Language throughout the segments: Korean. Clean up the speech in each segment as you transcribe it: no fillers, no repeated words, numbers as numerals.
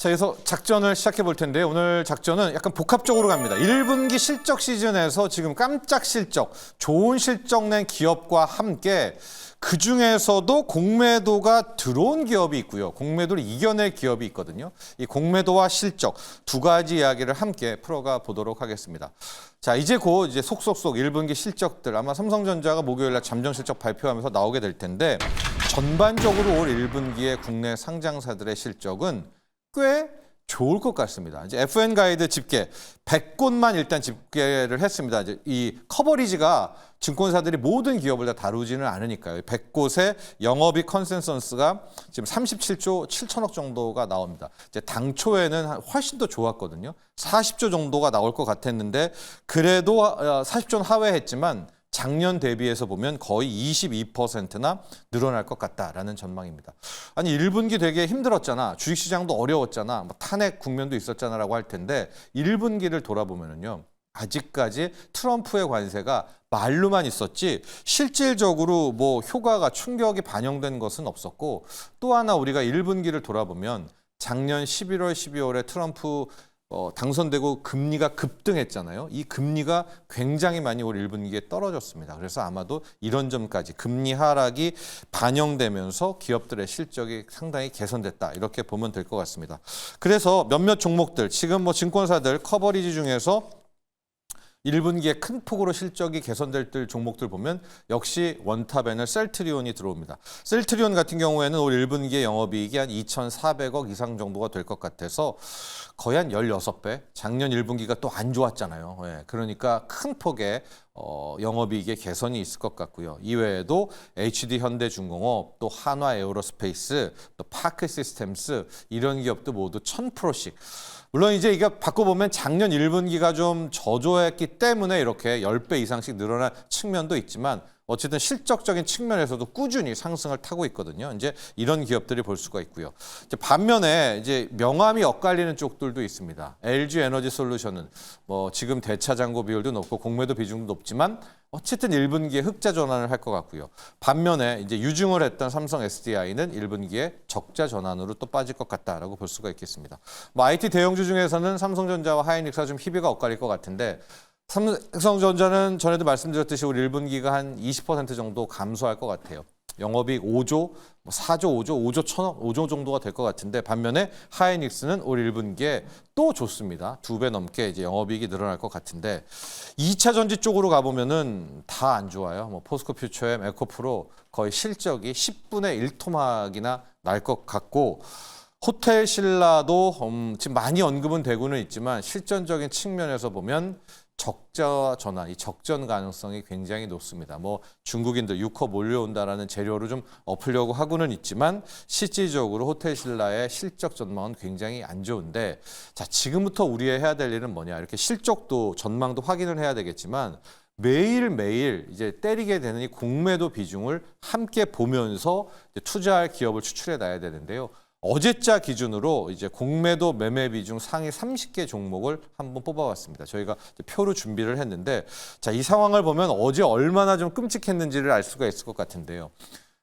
자, 그래서 작전을 시작해 볼 텐데 오늘 작전은 약간 복합적으로 갑니다. 1분기 실적 시즌에서 지금 깜짝 실적, 좋은 실적 낸 기업과 함께 그중에서도 공매도가 들어온 기업이 있고요. 공매도를 이겨낼 기업이 있거든요. 이 공매도와 실적 두 가지 이야기를 함께 풀어가 보도록 하겠습니다. 자, 이제 곧 속속속 1분기 실적들 아마 삼성전자가 목요일 날 잠정 실적 발표하면서 나오게 될 텐데 전반적으로 올 1분기의 국내 상장사들의 실적은 꽤 좋을 것 같습니다. 이제 FN 가이드 집계 100곳만 일단 집계를 했습니다. 이제 이 커버리지가 증권사들이 모든 기업을 다 다루지는 않으니까요. 100곳의 영업이익 컨센서스가 지금 37조 7천억 정도가 나옵니다. 이제 당초에는 훨씬 더 좋았거든요. 40조 정도가 나올 것 같았는데 그래도 40조는 하회했지만 작년 대비해서 보면 거의 22%나 늘어날 것 같다라는 전망입니다. 아니 1분기 되게 힘들었잖아. 주식시장도 어려웠잖아. 뭐 탄핵 국면도 있었잖아라고 할 텐데 1분기를 돌아보면은요. 아직까지 트럼프의 관세가 말로만 있었지 실질적으로 뭐 효과가 충격이 반영된 것은 없었고 또 하나 우리가 1분기를 돌아보면 작년 11월, 12월에 트럼프 당선되고 금리가 급등했잖아요. 이 금리가 굉장히 많이 올 1분기에 떨어졌습니다. 그래서 아마도 이런 점까지 금리 하락이 반영되면서 기업들의 실적이 상당히 개선됐다. 이렇게 보면 될 것 같습니다. 그래서 몇몇 종목들, 지금 뭐 증권사들 커버리지 중에서 1분기에 큰 폭으로 실적이 개선될 종목들 보면 역시 원탑에는 셀트리온이 들어옵니다. 셀트리온 같은 경우에는 올 1분기에 영업이익이 한 2,400억 이상 정도가 될 것 같아서 거의 한 16배, 작년 1분기가 또 안 좋았잖아요. 예, 그러니까 큰 폭의 영업이익의 개선이 있을 것 같고요. 이외에도 HD 현대중공업, 또 한화 에어로스페이스, 또 파크 시스템스 이런 기업도 모두 1000%씩. 물론 이제 이거 바꿔보면 작년 1분기가 좀 저조했기 때문에 이렇게 10배 이상씩 늘어난 측면도 있지만 어쨌든 실적적인 측면에서도 꾸준히 상승을 타고 있거든요. 이제 이런 기업들이 볼 수가 있고요. 이제 반면에 이제 명암이 엇갈리는 쪽들도 있습니다. LG 에너지 솔루션은 뭐 지금 대차 잔고 비율도 높고 공매도 비중도 높지만 어쨌든 1분기에 흑자 전환을 할 것 같고요. 반면에 이제 유증을 했던 삼성 SDI는 1분기에 적자 전환으로 또 빠질 것 같다라고 볼 수가 있겠습니다. 뭐 IT 대형주 중에서는 삼성전자와 하이닉스가 좀 희비가 엇갈릴 것 같은데 삼성전자는 전에도 말씀드렸듯이 우리 1분기가 한 20% 정도 감소할 것 같아요. 영업이익 5조, 4조, 5조 천억, 5조 정도가 될 것 같은데 반면에 하이닉스는 올 1분기에 또 좋습니다. 2배 넘게 이제 영업이익이 늘어날 것 같은데 2차 전지 쪽으로 가보면은 다 안 좋아요. 뭐 포스코 퓨처엠, 에코프로 거의 실적이 10분의 1 토막이나 날 것 같고 호텔 신라도 지금 많이 언급은 되고는 있지만 실전적인 측면에서 보면 적자 전환, 이 적전 가능성이 굉장히 높습니다. 뭐 중국인들 6호 몰려온다라는 재료로 좀 엎으려고 하고는 있지만 실질적으로 호텔 신라의 실적 전망은 굉장히 안 좋은데 자, 지금부터 우리가 해야 될 일은 뭐냐? 이렇게 실적도 전망도 확인을 해야 되겠지만 매일매일 이제 때리게 되는 이 공매도 비중을 함께 보면서 이제 투자할 기업을 추출해 놔야 되는데요. 어제자 기준으로 이제 공매도 매매 비중 상위 30개 종목을 한번 뽑아봤습니다. 저희가 표로 준비를 했는데 자, 이 상황을 보면 어제 얼마나 좀 끔찍했는지를 알 수가 있을 것 같은데요.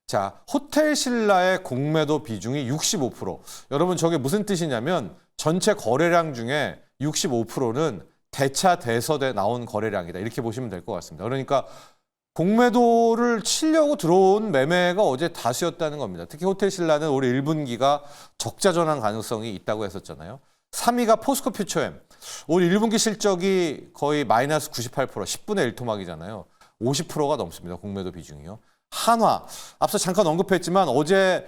자, 호텔 신라의 공매도 비중이 65%. 여러분 저게 무슨 뜻이냐면 전체 거래량 중에 65%는 대차 대서대 나온 거래량이다. 이렇게 보시면 될 것 같습니다. 그러니까 공매도를 치려고 들어온 매매가 어제 다수였다는 겁니다. 특히 호텔 신라는 올해 1분기가 적자 전환 가능성이 있다고 했었잖아요. 3위가 포스코 퓨처엠. 올 1분기 실적이 거의 마이너스 98%, 10분의 1 토막이잖아요. 50%가 넘습니다. 공매도 비중이요. 한화. 앞서 잠깐 언급했지만 어제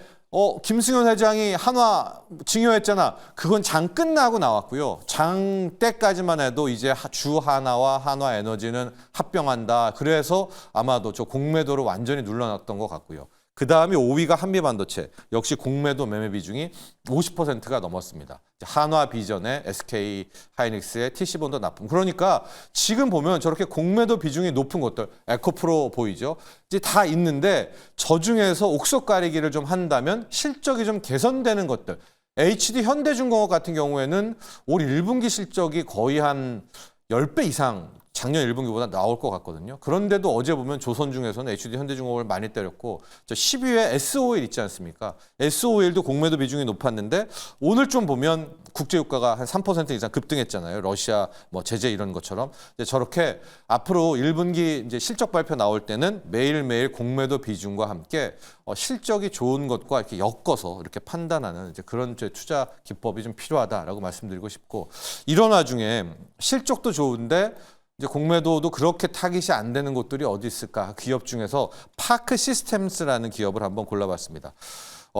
김승현 회장이 한화 증여했잖아. 그건 장 끝나고 나왔고요. 장 때까지만 해도 이제 주 하나와 한화 에너지는 합병한다. 그래서 아마도 저 공매도를 완전히 눌러놨던 것 같고요. 그 다음에 5위가 한미반도체. 역시 공매도 매매 비중이 50%가 넘었습니다. 한화 비전의 SK 하이닉스의 TC본도 납품. 그러니까 지금 보면 저렇게 공매도 비중이 높은 것들, 에코프로 보이죠? 이제 다 있는데 저 중에서 옥석 가리기를 좀 한다면 실적이 좀 개선되는 것들. HD 현대중공업 같은 경우에는 올 1분기 실적이 거의 한 10배 이상 작년 1분기보다 나올 것 같거든요. 그런데도 어제 보면 조선중에서는 HD 현대중공업을 많이 때렸고 10위에 SO일 있지 않습니까? SO일도 공매도 비중이 높았는데 오늘 좀 보면 국제유가가 한 3% 이상 급등했잖아요. 러시아 뭐 제재 이런 것처럼. 저렇게 앞으로 1분기 이제 실적 발표 나올 때는 매일매일 공매도 비중과 함께 실적이 좋은 것과 이렇게 엮어서 이렇게 판단하는 이제 그런 투자 기법이 좀 필요하다라고 말씀드리고 싶고, 이런 와중에 실적도 좋은데 이제 공매도도 그렇게 타깃이 안 되는 곳들이 어디 있을까? 기업 중에서 파크 시스템스라는 기업을 한번 골라봤습니다.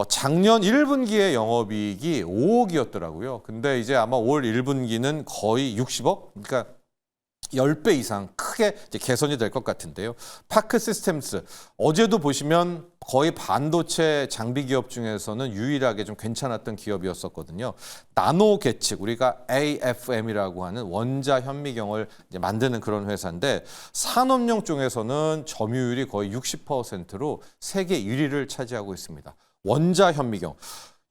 작년 1분기의 영업이익이 5억이었더라고요. 근데 이제 아마 올 1분기는 거의 60억? 그러니까 10배 이상 크게 이제 개선이 될 것 같은데요. 파크 시스템스, 어제도 보시면 거의 반도체 장비 기업 중에서는 유일하게 좀 괜찮았던 기업이었었거든요. 나노 계측, 우리가 AFM이라고 하는 원자 현미경을 이제 만드는 그런 회사인데, 산업용 쪽에서는 점유율이 거의 60%로 세계 1위를 차지하고 있습니다. 원자 현미경.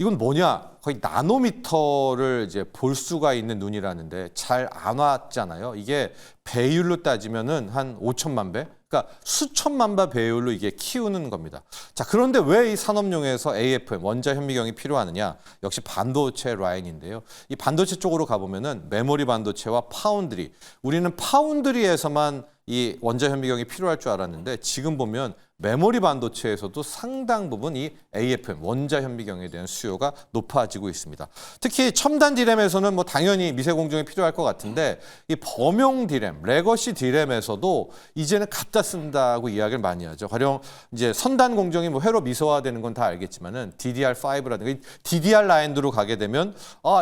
이건 뭐냐? 거의 나노미터를 이제 볼 수가 있는 눈이라는데 잘 안 왔잖아요. 이게 배율로 따지면은 한 5천만 배? 그러니까 수천만 배 배율로 이게 키우는 겁니다. 자, 그런데 왜 이 산업용에서 AFM, 원자 현미경이 필요하느냐? 역시 반도체 라인인데요. 이 반도체 쪽으로 가보면은 메모리 반도체와 파운드리. 우리는 파운드리에서만 이 원자 현미경이 필요할 줄 알았는데 지금 보면 메모리 반도체에서도 상당 부분 이 AFM, 원자 현미경에 대한 수요가 높아지고 있습니다. 특히 첨단 디램에서는 뭐 당연히 미세 공정이 필요할 것 같은데, 이 범용 디램, 레거시 디램에서도 이제는 갖다 쓴다고 이야기를 많이 하죠. 가령 이제 선단 공정이 뭐 회로 미소화되는 건 다 알겠지만은 DDR5라든가 DDR 라인으로 가게 되면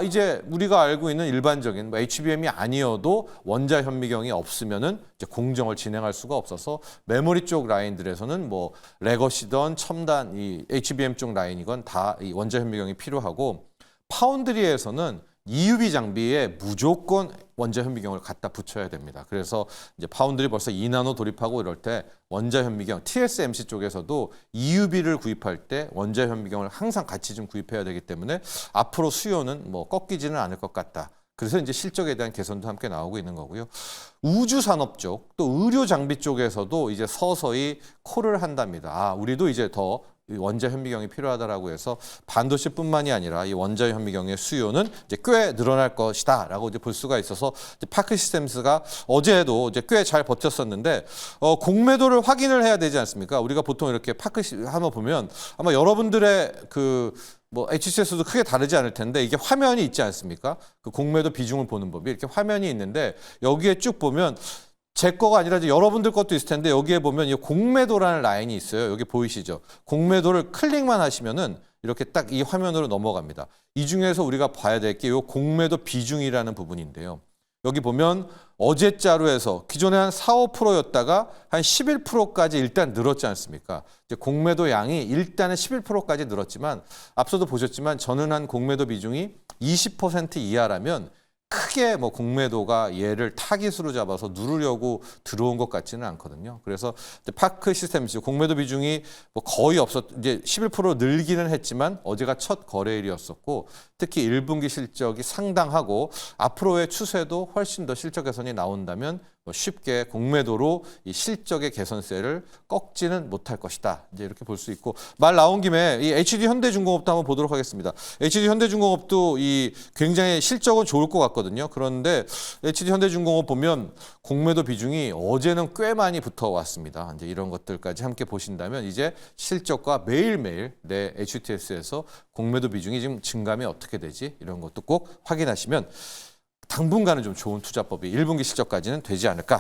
이제 우리가 알고 있는 일반적인 뭐 HBM이 아니어도 원자 현미경이 없으면은 이제 공정을 진행할 수가 없어서 메모리 쪽 라인들에서는 뭐 레거시던 첨단 이 HBM 쪽 라인이건 다 이 원자 현미경이 필요하고, 파운드리에서는 EUV 장비에 무조건 원자 현미경을 갖다 붙여야 됩니다. 그래서 이제 파운드리 벌써 2나노 돌입하고 이럴 때 원자 현미경, TSMC 쪽에서도 EUV를 구입할 때 원자 현미경을 항상 같이 좀 구입해야 되기 때문에 앞으로 수요는 뭐 꺾이지는 않을 것 같다. 그래서 이제 실적에 대한 개선도 함께 나오고 있는 거고요. 우주 산업 쪽, 또 의료 장비 쪽에서도 이제 서서히 콜을 한답니다. 우리도 이제 더 원자 현미경이 필요하다라고 해서 반도체뿐만이 아니라 이 원자 현미경의 수요는 이제 꽤 늘어날 것이다라고 이제 볼 수가 있어서, 이제 파크 시스템스가 어제도 이제 꽤 잘 버텼었는데 공매도를 확인을 해야 되지 않습니까? 우리가 보통 이렇게 파크 한번 보면 아마 여러분들의 뭐 HCS도 크게 다르지 않을 텐데, 이게 화면이 있지 않습니까? 그 공매도 비중을 보는 법이 이렇게 화면이 있는데, 여기에 쭉 보면 제 거가 아니라 이제 여러분들 것도 있을 텐데, 여기에 보면 이 공매도라는 라인이 있어요. 여기 보이시죠? 공매도를 클릭만 하시면은 이렇게 딱 이 화면으로 넘어갑니다. 이 중에서 우리가 봐야 될 게 이 공매도 비중이라는 부분인데요. 여기 보면 어제자로 해서 기존에 한 4, 5%였다가 한 11%까지 일단 늘었지 않습니까? 이제 공매도 양이 일단은 11%까지 늘었지만, 앞서도 보셨지만 전환한 공매도 비중이 20% 이하라면 크게 뭐 공매도가 얘를 타깃으로 잡아서 누르려고 들어온 것 같지는 않거든요. 그래서 파크 시스템스 공매도 비중이 뭐 거의 이제 11% 늘기는 했지만 어제가 첫 거래일이었었고, 특히 1분기 실적이 상당하고 앞으로의 추세도 훨씬 더 실적 개선이 나온다면 쉽게 공매도로 이 실적의 개선세를 꺾지는 못할 것이다. 이제 이렇게 볼 수 있고, 말 나온 김에 이 HD 현대중공업도 한번 보도록 하겠습니다. HD 현대중공업도 이 굉장히 실적은 좋을 것 같거든요. 그런데 HD 현대중공업 보면 공매도 비중이 어제는 꽤 많이 붙어왔습니다. 이제 이런 것들까지 함께 보신다면 이제 실적과 매일매일 내 HTS에서 공매도 비중이 지금 증감이 어떻게 되지? 이런 것도 꼭 확인하시면 당분간은 좀 좋은 투자법이 1분기 실적까지는 되지 않을까.